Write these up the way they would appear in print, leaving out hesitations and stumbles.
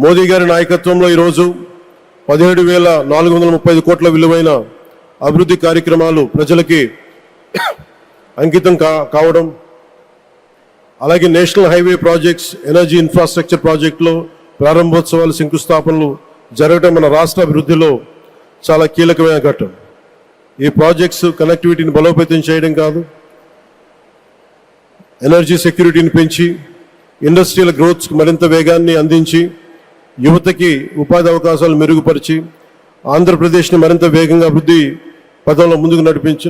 మోదీ గారి నాయకత్వంలో ఈరోజు 17,435 కోట్ల విలువైన అభివృద్ధి కార్యక్రమాలు ప్రజలకి అంకితం కావడం, అలాగే national highway projects, energy infrastructure ప్రాజెక్టులో ప్రారంభోత్సవాలు, శంకుస్థాపనలు జరగడం మన రాష్ట్ర అభివృద్ధిలో చాలా కీలకమైన ఘట్టం. ఈ ప్రాజెక్ట్స్ కనెక్టివిటీని బలోపేతం చేయడం కాదు, ఎనర్జీ సెక్యూరిటీని పెంచి ఇండస్ట్రియల్ గ్రోత్స్కి మరింత వేగాన్ని అందించి యువతకి ఉపాధి అవకాశాలు మెరుగుపరిచి ఆంధ్రప్రదేశ్ని మరింత వేగంగా అభివృద్ధి పదంలో ముందుకు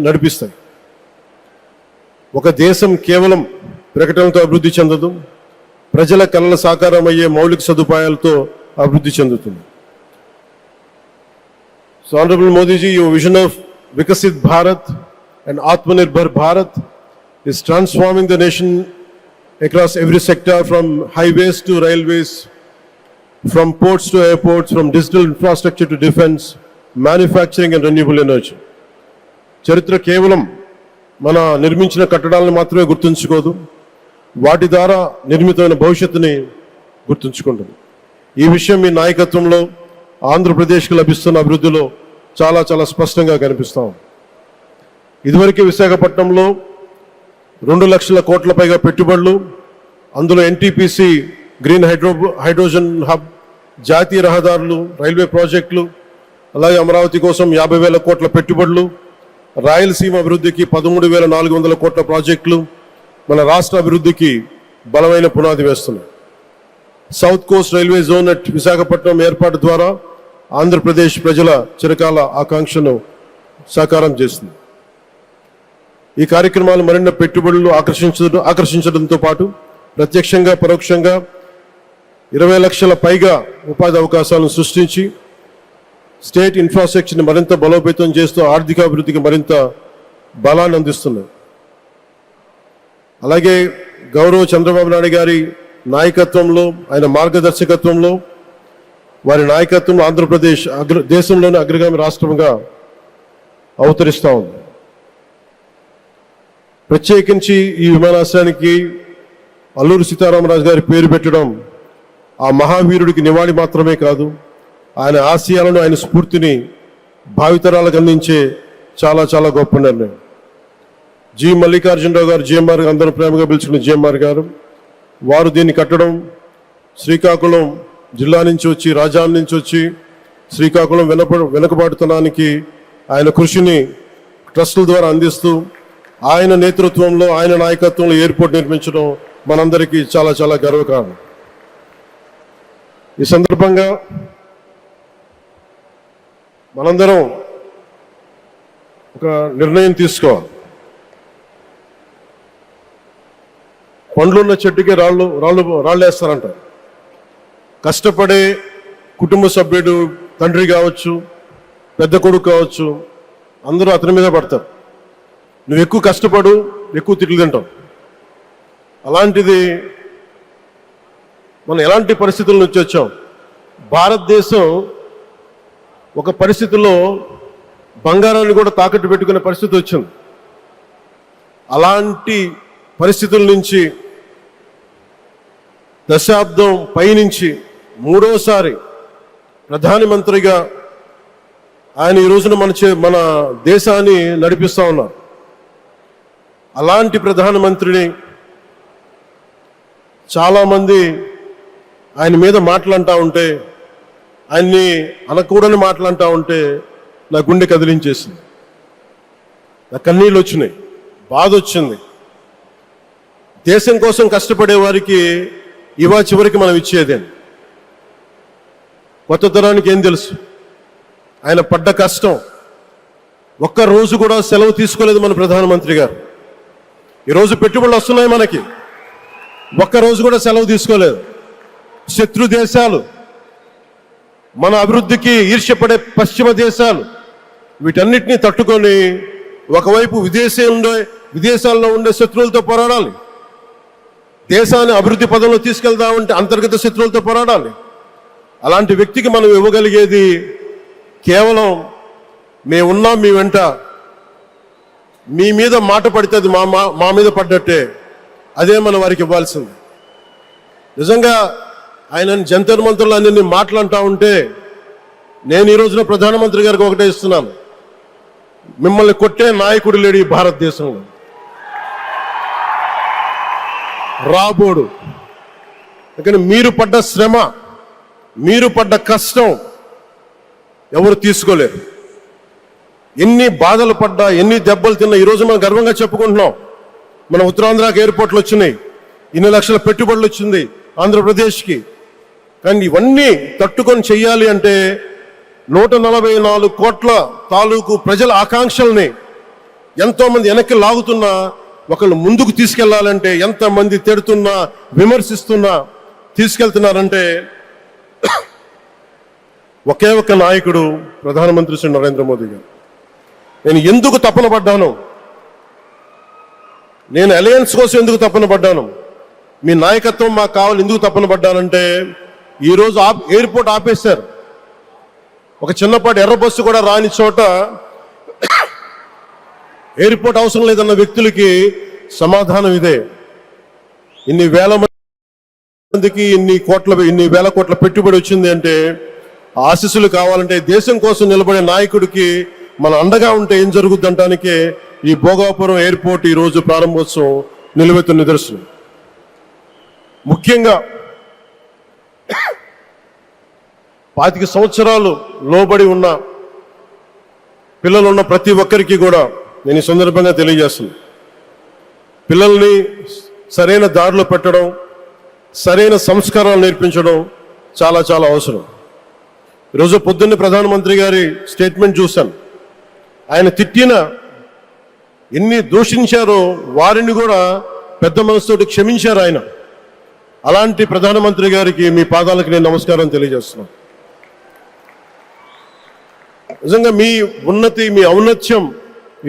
నడిపిస్తాయి. ఒక దేశం కేవలం ప్రకటనలతో అభివృద్ధి చెందదు, ప్రజల కళల సాకారం అయ్యే మౌలిక సదుపాయాలతో అభివృద్ధి చెందుతుంది. So Honorable Modi ji, your vision of Vikasit Bharat and Atmanirbhar Bharat is transforming the nation across every sector, from highways to railways, from ports to airports, from digital infrastructure to defense, manufacturing and renewable energy. చరిత్ర కేవలం మన నిర్మించిన కట్టడాలను మాత్రమే గుర్తుంచుకోదు, వాటి ద్వారా నిర్మితమైన భవిష్యత్తుని గుర్తుంచుకుంటుంది. ఈ విషయం మీ నాయకత్వంలో ఆంధ్రప్రదేశ్కి లభిస్తున్న అభివృద్ధిలో చాలా చాలా స్పష్టంగా కనిపిస్తాం. ఇదివరకే విశాఖపట్నంలో 2 లక్షల కోట్ల పైగా పెట్టుబడులు, అందులో ఎన్టీపీసీ గ్రీన్ హైడ్రోజన్ హబ్, జాతీయ రహదారులు, రైల్వే ప్రాజెక్టులు, అలాగే అమరావతి కోసం 50,000 కోట్ల పెట్టుబడులు, రాయలసీమ అభివృద్ధికి 13,400 కోట్ల ప్రాజెక్టులు మన రాష్ట్ర అభివృద్ధికి బలమైన పునాది వేస్తున్నాయి. South Coast railway zone at Visakhapatnam ఏర్పాటు ద్వారా ఆంధ్రప్రదేశ్ ప్రజల చిరకాల ఆకాంక్షను సాకారం చేస్తుంది. ఈ కార్యక్రమాలు మరిన్ని పెట్టుబడులు ఆకర్షించడంతో పాటు ప్రత్యక్షంగా పరోక్షంగా 20 లక్షల పైగా ఉపాధి అవకాశాలను సృష్టించి స్టేట్ ఇన్ఫ్రాస్ట్రక్చర్ని మరింత బలోపేతం చేస్తూ ఆర్థికాభివృద్ధికి మరింత బలాన్ని అందిస్తున్నాయి. అలాగే గౌరవ చంద్రబాబు నాయుడు గారి నాయకత్వంలో, ఆయన మార్గదర్శకత్వంలో, వారి నాయకత్వంలో ఆంధ్రప్రదేశ్ దేశంలోని అగ్రగామి రాష్ట్రంగా అవతరిస్తూ ఉంది. ప్రత్యేకించి ఈ విమానాశ్రయానికి అల్లూరి సీతారామరాజు గారి పేరు పెట్టడం ఆ మహావీరుడికి నివాళి మాత్రమే కాదు, ఆయన ఆశయాలను, ఆయన స్ఫూర్తిని భావితరాలకు అందించే చాలా చాలా గొప్ప నిర్ణయం. జి మల్లికార్జునరావు గారు, జిఎంఆర్ అందరూ ప్రేమగా పిలుచుకున్న జిఎంఆర్ గారు, వారు దీన్ని కట్టడం, శ్రీకాకుళం జిల్లా నుంచి వచ్చి, రాజాం నుంచి వచ్చి శ్రీకాకుళం వెనుకబాటుతనానికి ఆయన కృషిని ట్రస్టుల ద్వారా అందిస్తూ ఆయన నేతృత్వంలో, ఆయన నాయకత్వంలో ఎయిర్పోర్ట్ నిర్మించడం మనందరికీ చాలా చాలా గర్వకారణం. ఈ సందర్భంగా మనందరం ఒక నిర్ణయం తీసుకోవాలి. పండ్లున్న చెట్టుకి రాళ్ళు వేస్తారంటారు. కష్టపడే కుటుంబ సభ్యుడు, తండ్రి కావచ్చు, పెద్ద కొడుకు కావచ్చు, అందరూ అతని మీద పడతారు. నువ్వు ఎక్కువ కష్టపడు, ఎక్కువ తిట్లు తింటావు. అలాంటిది మనం ఎలాంటి పరిస్థితుల నుంచి వచ్చాం? భారతదేశం ఒక పరిస్థితుల్లో బంగారాన్ని కూడా తాకట్టు పెట్టుకునే పరిస్థితి వచ్చింది. అలాంటి పరిస్థితుల నుంచి దశాబ్దం పైనుంచి 3వసారి ప్రధానమంత్రిగా ఆయన ఈ రోజున మన దేశాన్ని నడిపిస్తూ ఉన్నారు. అలాంటి ప్రధానమంత్రిని చాలామంది ఆయన మీద మాట్లాడుతూ ఉంటే, ఆయన్ని అనకూడని మాట్లాడుతూ ఉంటే నా గుండె కదిలించేసింది, నా కన్నీళ్ళు వచ్చినాయి, బాధ వచ్చింది. దేశం కోసం కష్టపడే వారికి ఇవా చివరికి మనం ఇచ్చేదేం. కొత్త తరానికి ఏం తెలుసు? ఆయన పడ్డ కష్టం. ఒక్క రోజు కూడా సెలవు తీసుకోలేదు మన ప్రధానమంత్రి గారు. ఈరోజు పెట్టుబడులు వస్తున్నాయి మనకి, ఒక్కరోజు కూడా సెలవు తీసుకోలేదు. శత్రు దేశాలు, మన అభివృద్ధికి ఈర్ష్యపడే పశ్చిమ దేశాలు, వీటన్నిటినీ తట్టుకొని ఒకవైపు విదేశాల్లో ఉండే శత్రువులతో పోరాడాలి, దేశాన్ని అభివృద్ధి పదంలో తీసుకెళ్దామంటే అంతర్గత శత్రువులతో పోరాడాలి. అలాంటి వ్యక్తికి మనం ఇవ్వగలిగేది కేవలం మేమున్నాం మీ వెంట, మీ మీద మాట పడితే అది మా మీద పడ్డట్టే, అదే మనం వారికి ఇవ్వాల్సింది. నిజంగా ఆయన జంతర్ మంత్రులు అన్ని మాట్లాడుతూ ఉంటే నేను ఈ రోజున ప్రధానమంత్రి గారికి ఒకటే ఇస్తున్నాను, మిమ్మల్ని కొట్టే నాయకుడు లేడు ఈ భారతదేశంలో, రాబోడు. కానీ మీరు పడ్డ శ్రమ, మీరు పడ్డ కష్టం ఎవరు తీసుకోలేరు. ఎన్ని బాధలు పడ్డా, ఎన్ని దెబ్బలు తిన్నా ఈరోజు మనం గర్వంగా చెప్పుకుంటున్నాం. మన ఉత్తరాంధ్రకి ఎయిర్పోర్ట్లు వచ్చినాయి, ఇన్ని లక్షల పెట్టుబడులు వచ్చింది ఆంధ్రప్రదేశ్కి. కానీ ఇవన్నీ తట్టుకొని చెయ్యాలి అంటే 144 కోట్ల తాలూకు ప్రజల ఆకాంక్షల్ని ఎంతోమంది వెనక్కి లాగుతున్నా, ఒకళ్ళు ముందుకు తీసుకెళ్లాలంటే ఎంతమంది తిడుతున్నా విమర్శిస్తున్నా తీసుకెళ్తున్నారంటే ఒకే ఒక్క నాయకుడు ప్రధానమంత్రి శ్రీ నరేంద్ర మోదీ గారు. నేను ఎందుకు తపన పడ్డాను, నేను అలయన్స్ కోసం ఎందుకు తపన పడ్డాను, మీ నాయకత్వం మాకు కావాలి ఎందుకు తపన పడ్డానంటే, ఈరోజు ఎయిర్పోర్ట్ ఆపేశారు. ఒక చిన్నపాటి ఎర్ర బస్సు కూడా రాని చోట ఎయిర్పోర్ట్ అవసరం లేదన్న వ్యక్తులకి సమాధానం ఇదే. ఇన్ని వేల మందికి ఇన్ని వేల కోట్ల పెట్టుబడి వచ్చింది అంటే ఆశీస్సులు కావాలంటే, దేశం కోసం నిలబడే నాయకుడికి మన అండగా ఉంటే ఏం జరుగుద్ది అంటానికే ఈ భోగాపురం ఎయిర్పోర్ట్ ఈ రోజు ప్రారంభోత్సవం నిలువెత్తు నిదర్శనం. ముఖ్యంగా 25 సంవత్సరాలు లోబడి ఉన్న పిల్లలు ఉన్న ప్రతి ఒక్కరికి కూడా నేను ఈ సందర్భంగా తెలియజేస్తున్నాను, పిల్లల్ని సరైన దారిలో పెట్టడం, సరైన సంస్కారాలు నేర్పించడం చాలా చాలా అవసరం. ఈరోజు పొద్దున్నే ప్రధానమంత్రి గారి స్టేట్మెంట్ చూశాను. ఆయన తిట్టిన, ఎన్ని దూషించారో వారిని కూడా పెద్ద మనసుతోటి క్షమించారు ఆయన. అలాంటి ప్రధానమంత్రి గారికి మీ పాదాలకు నేను నమస్కారం తెలియజేస్తున్నాను. నిజంగా మీ ఉన్నతి, మీ ఔన్నత్యం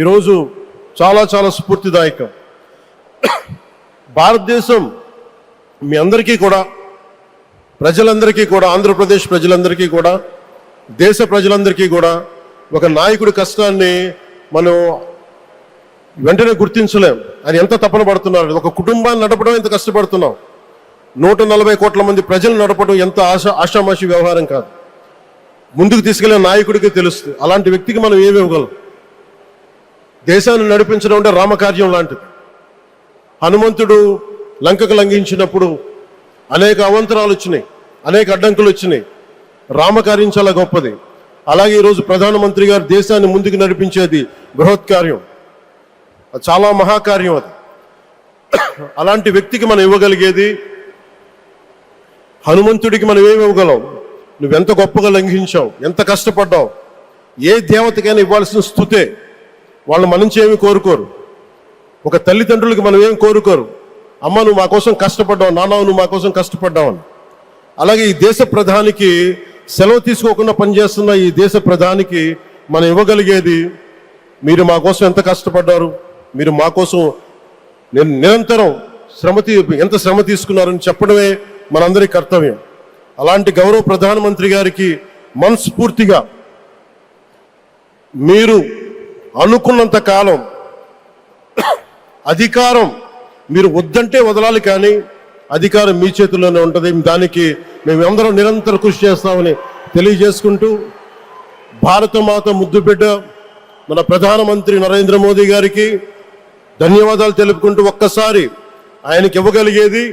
ఈరోజు చాలా చాలా స్ఫూర్తిదాయకం. భారతదేశం మీ అందరికీ కూడా, ప్రజలందరికీ కూడా, ఆంధ్రప్రదేశ్ ప్రజలందరికీ కూడా, దేశ ప్రజలందరికీ కూడా ఒక నాయకుడి కష్టాన్ని మనం వెంటనే గుర్తించలేం. ఆయన ఎంత తపన పడుతున్నారు. ఒక కుటుంబాన్ని నడపడం ఎంత కష్టపడుతున్నాం. 140 కోట్ల మంది ప్రజలు నడపడం ఎంత ఆషామాషి వ్యవహారం కాదు. ముందుకు తీసుకెళ్లే నాయకుడికి తెలుస్తుంది. అలాంటి వ్యక్తికి మనం ఏమి ఇవ్వగలం. దేశాన్ని నడిపించడం అంటే రామకార్యం లాంటిది. హనుమంతుడు లంకకు లంఘించినప్పుడు అనేక అవంతరాలు వచ్చినాయి, అనేక అడ్డంకులు వచ్చినాయి. రామకార్యం చాలా గొప్పది. అలాగే ఈరోజు ప్రధానమంత్రి గారు దేశాన్ని ముందుకు నడిపించేది బృహత్ కార్యం, చాలా మహాకార్యం అది. అలాంటి వ్యక్తికి మనం ఇవ్వగలిగేది, హనుమంతుడికి మనం ఏమి ఇవ్వగలం? నువ్వెంత గొప్పగా లంఘించావు, ఎంత కష్టపడ్డావు. ఏ దేవతకైనా ఇవ్వాల్సిన స్తుతే. వాళ్ళు మన నుంచి ఏమి కోరుకోరు. ఒక తల్లిదండ్రులకి మనం ఏమి కోరుకోరు, అమ్మ నువ్వు మా కోసం కష్టపడ్డావు, నాన్న నువ్వు మా కోసం కష్టపడ్డావు అని. అలాగే ఈ దేశ ప్రధానికి, సెలవు తీసుకోకుండా పనిచేస్తున్న ఈ దేశ ప్రధానికి మనం ఇవ్వగలిగేది, మీరు మా కోసం ఎంత కష్టపడ్డారు, మీరు మా కోసం నిరంతరం ఎంత శ్రమ తీసుకున్నారని చెప్పడమే మనందరి కర్తవ్యం. అలాంటి గౌరవ ప్రధానమంత్రి గారికి మనస్ఫూర్తిగా మీరు అనుకున్నంత కాలం అధికారం మీరు వద్దంటే వదలాలి, కానీ అధికారం మీ చేతుల్లోనే ఉంటుంది. దానికి మేమందరం నిరంతర కృషి చేస్తామని తెలియజేసుకుంటూ, భారతమాత ముద్దుబిడ్డ మన ప్రధానమంత్రి నరేంద్ర మోదీ గారికి ధన్యవాదాలు తెలుపుకుంటూ, ఒక్కసారి ఆయనకి ఇవ్వగలిగేది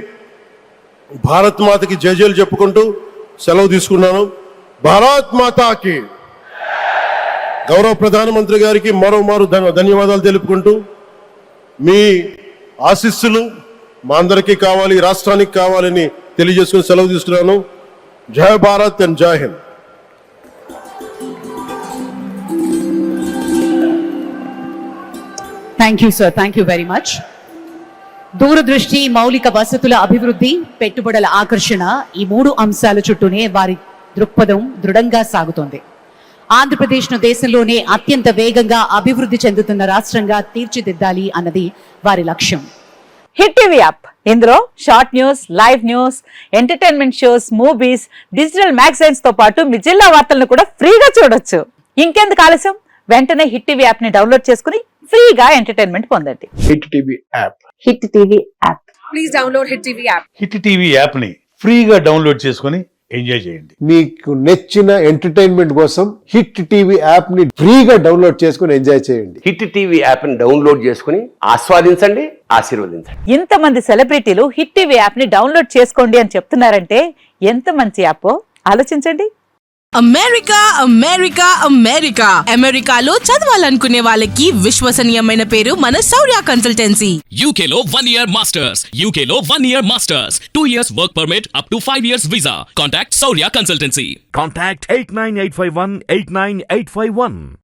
భారత్ మాతకి జయజయలు చెప్పుకుంటూ సెలవు తీసుకున్నాను. భారత్ మాతాకి. గౌరవ ప్రధానమంత్రి గారికి మరోమారు ధన్యవాదాలు తెలుపుకుంటూ, మీ ఆశీస్సులు మా అందరికీ కావాలి, రాష్ట్రానికి కావాలని తెలియజేసుకుని సెలవు తీసుకున్నాను. జై భారత్ అండ్ జై Hind. Thank you sir, thank you very much. దూరదృష్టి, మౌలిక వసతుల అభివృద్ధి, పెట్టుబడుల ఆకర్షణ, ఈ 3 అంశాల చుట్టూనే వారి దృక్పథం దృఢంగా సాగుతోంది. ఆంధ్రప్రదేశ్ను దేశంలోనే అత్యంత వేగంగా అభివృద్ధి చెందుతున్న రాష్ట్రంగా తీర్చిదిద్దాలి అన్నది వారి లక్ష్యం. హిట్ టీవీ యాప్, ఇందులో short news, live news, entertainment shows, movies, digital magazines తో పాటు మీ జిల్లా వార్తలను కూడా ఫ్రీగా చూడొచ్చు. ఇంకెందుకు ఆలస్యం, వెంటనే హిట్ టీవీ యాప్ ని డౌన్లోడ్ చేసుకుని ఫ్రీగా ఎంటర్టైన్మెంట్ పొందండి. Hit TV app. Hit TV app. Please download Hit TV app. Hit TV యాప్ని ఫ్రీగా డౌన్లోడ్ చేసుకొని ఎంజాయ్ చేయండి. మీకు నచ్చిన ఎంటర్టైన్మెంట్ కోసం హిట్ టీవీ యాప్ ని ఫ్రీగా డౌన్లోడ్ చేసుకుని ఎంజాయ్ చేయండి. హిట్ టీవీ యాప్ ని డౌన్లోడ్ చేసుకుని ఆస్వాదించండి, ఆశీర్వదించండి. ఇంతమంది సెలబ్రిటీలు హిట్ టీవీ యాప్ ని డౌన్లోడ్ చేసుకోండి అని చెప్తున్నారంటే ఎంత మంచి యాప్ ఆలోచించండి. అమెరికా అమెరికా అమెరికా అమెరికాలో చదవాలనుకునే వాళ్ళకి విశ్వసనీయమైన పేరు మన శౌర్య కన్సల్టెన్సీ. UK లో 1 year masters. UK లో 1 year masters. 2 years work permit up to 5 years visa. Contact Saurya Consultancy. Contact 89851 89851.